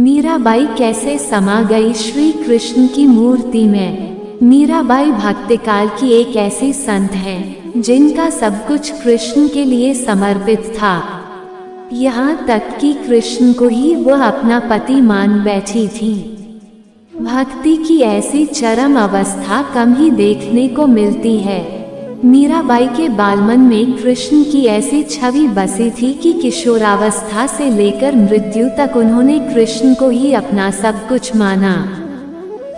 मीराबाई कैसे समा गई श्री कृष्ण की मूर्ति में। मीराबाई भक्तकाल की एक ऐसी संत है जिनका सब कुछ कृष्ण के लिए समर्पित था। यहाँ तक कि कृष्ण को ही वह अपना पति मान बैठी थी। भक्ति की ऐसी चरम अवस्था कम ही देखने को मिलती है। मीराबाई के बालमन में कृष्ण की ऐसी छवि बसी थी कि किशोरावस्था से लेकर मृत्यु तक उन्होंने कृष्ण को ही अपना सब कुछ माना।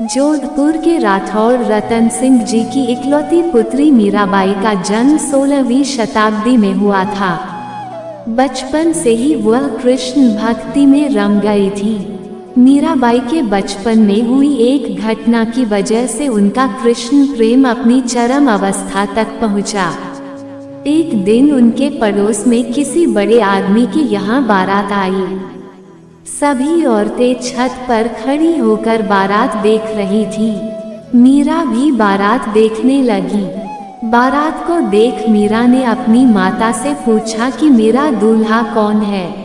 जोधपुर के राठौड़ रतन सिंह जी की इकलौती पुत्री मीराबाई का जन्म 16वीं शताब्दी में हुआ था। बचपन से ही वह कृष्ण भक्ति में रम गई थी। मीराबाई के बचपन में हुई एक घटना की वजह से उनका कृष्ण प्रेम अपनी चरम अवस्था तक पहुंचा। एक दिन उनके पड़ोस में किसी बड़े आदमी के यहाँ बारात आई। सभी औरतें छत पर खड़ी होकर बारात देख रही थी। मीरा भी बारात देखने लगी। बारात को देख मीरा ने अपनी माता से पूछा कि मेरा दूल्हा कौन है।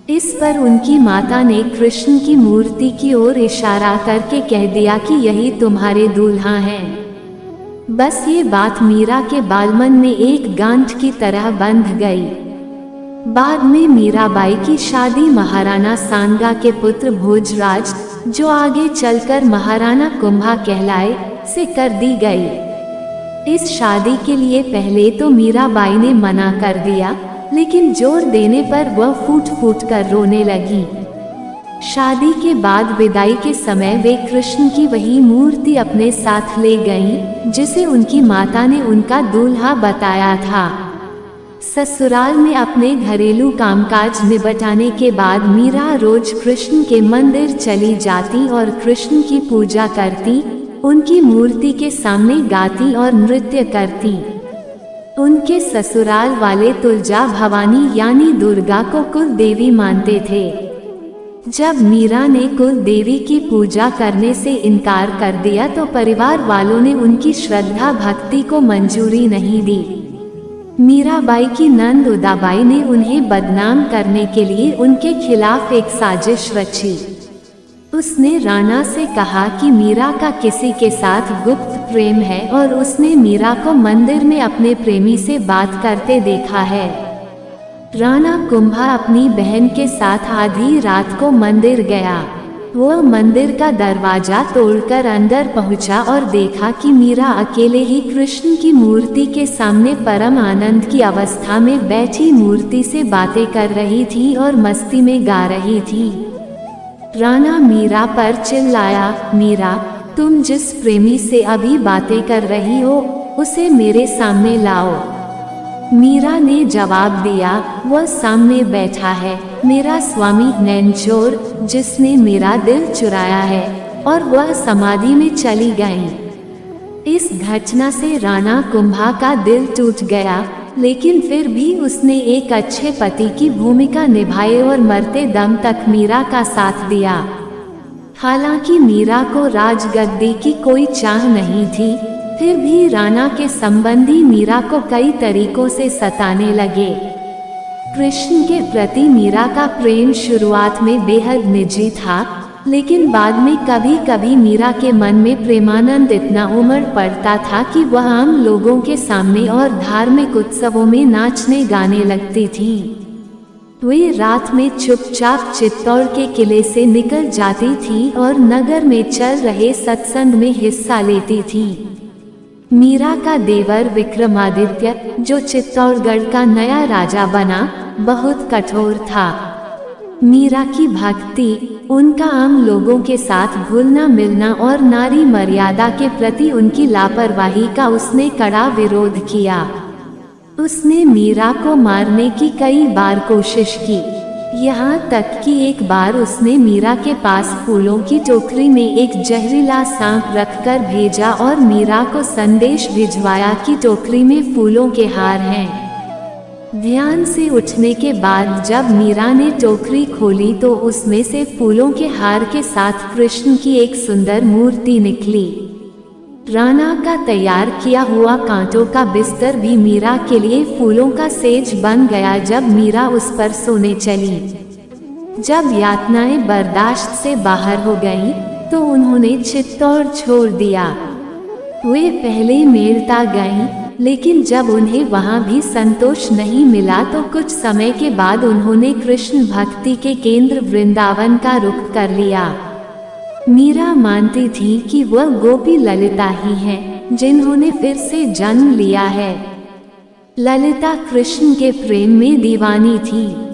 इस पर उनकी माता ने कृष्ण की मूर्ति की ओर इशारा करके कह दिया कि यही तुम्हारे दूल्हा हैं। बस ये बात मीरा के बालमन में एक गांठ की तरह बंध गई। बाद में मीराबाई की शादी महाराणा सांगा के पुत्र भोजराज, जो आगे चलकर महाराणा कुंभा कहलाए, से कर दी गई। इस शादी के लिए पहले तो मीराबाई ने मना कर दिया, लेकिन जोर देने पर वह फूट फूट कर रोने लगी। शादी के बाद विदाई के समय वे कृष्ण की वही मूर्ति अपने साथ ले गईं, जिसे उनकी माता ने उनका दूल्हा बताया था। ससुराल में अपने घरेलू कामकाज निपटाने के बाद मीरा रोज कृष्ण के मंदिर चली जाती और कृष्ण की पूजा करती, उनकी मूर्ति के सामने गाती और नृत्य करती। उनके ससुराल वाले तुलजा भवानी यानी दुर्गा को कुल देवी मानते थे। जब मीरा ने कुल देवी की पूजा करने से इनकार कर दिया तो परिवार वालों ने उनकी श्रद्धा भक्ति को मंजूरी नहीं दी। मीराबाई की नंद उदाबाई ने उन्हें बदनाम करने के लिए उनके खिलाफ एक साजिश रची। उसने राणा से कहा कि मीरा का किसी के साथ गुप्त प्रेम है और उसने मीरा को मंदिर में अपने प्रेमी से बात करते देखा है। राणा कुंभा अपनी बहन के साथ आधी रात को मंदिर गया। वह मंदिर का दरवाजा तोड़कर अंदर पहुंचा और देखा कि मीरा अकेले ही कृष्ण की मूर्ति के सामने परम आनंद की अवस्था में बैठी मूर्ति से बातें कर रही थी और मस्ती में गा रही थी। राणा मीरा पर चिल्लाया, मीरा, तुम जिस प्रेमी से अभी बातें कर रही हो उसे मेरे सामने लाओ। मीरा ने जवाब दिया, वह सामने बैठा है, मेरा स्वामी नैनचोर, जिसने मेरा दिल चुराया है, और वह समाधि में चली गई। इस घटना से राणा कुंभा का दिल टूट गया, लेकिन फिर भी उसने एक अच्छे पति की भूमिका निभाई और मरते दम तक मीरा का साथ दिया। हालांकि मीरा को राजगद्दी की कोई चाह नहीं थी, फिर भी राणा के संबंधी मीरा को कई तरीकों से सताने लगे। कृष्ण के प्रति मीरा का प्रेम शुरुआत में बेहद निजी था, लेकिन बाद में कभी कभी मीरा के मन में प्रेमानंद इतना उमड़ पड़ता था कि वह आम लोगों के सामने और धार्मिक उत्सवों में नाचने गाने लगती थी। वे रात में चुपचाप चित्तौड़ के किले से निकल जाती थी और नगर में चल रहे सत्संग में हिस्सा लेती थी। मीरा का देवर विक्रमादित्य, जो चित्तौड़गढ़ का नया राजा बना, बहुत कठोर था। मीरा की भक्ति, उनका आम लोगों के साथ घुलना मिलना और नारी मर्यादा के प्रति उनकी लापरवाही का उसने कड़ा विरोध किया। उसने मीरा को मारने की कई बार कोशिश की, यहाँ तक कि एक बार उसने मीरा के पास फूलों की टोकरी में एक जहरीला सांप रखकर भेजा और मीरा को संदेश भिजवाया कि टोकरी में फूलों के हार हैं। ध्यान से उठने के बाद जब मीरा ने टोकरी खोली तो उसमें से फूलों के हार के साथ कृष्ण की एक सुंदर मूर्ति निकली। राणा का तैयार किया हुआ कांटों का बिस्तर भी मीरा के लिए फूलों का सेज बन गया जब मीरा उस पर सोने चली। जब यातनाएं बर्दाश्त से बाहर हो गईं, तो उन्होंने चित्तौड़ छोड़ दिया। वे पहले मेड़ता गईं, लेकिन जब उन्हें वहां भी संतोष नहीं मिला तो कुछ समय के बाद उन्होंने कृष्ण भक्ति के केंद्र वृंदावन का रुख कर लिया। मीरा मानती थी कि वह गोपी ललिता ही है, जिन्होंने फिर से जन्म लिया है। ललिता कृष्ण के प्रेम में दीवानी थी।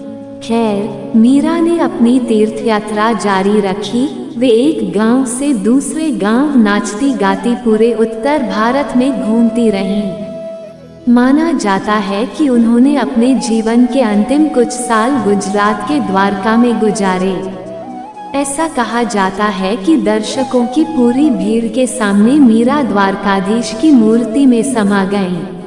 खैर, मीरा ने अपनी तीर्थ यात्रा जारी रखी। वे एक गांव से दूसरे गांव नाचती गाती पूरे उत्तर भारत में घूमती रहीं। माना जाता है कि उन्होंने अपने जीवन के अंतिम कुछ साल गुजरात के द्वारका में गुजारे। ऐसा कहा जाता है कि दर्शकों की पूरी भीड़ के सामने मीरा द्वारकाधीश की मूर्ति में समा गईं।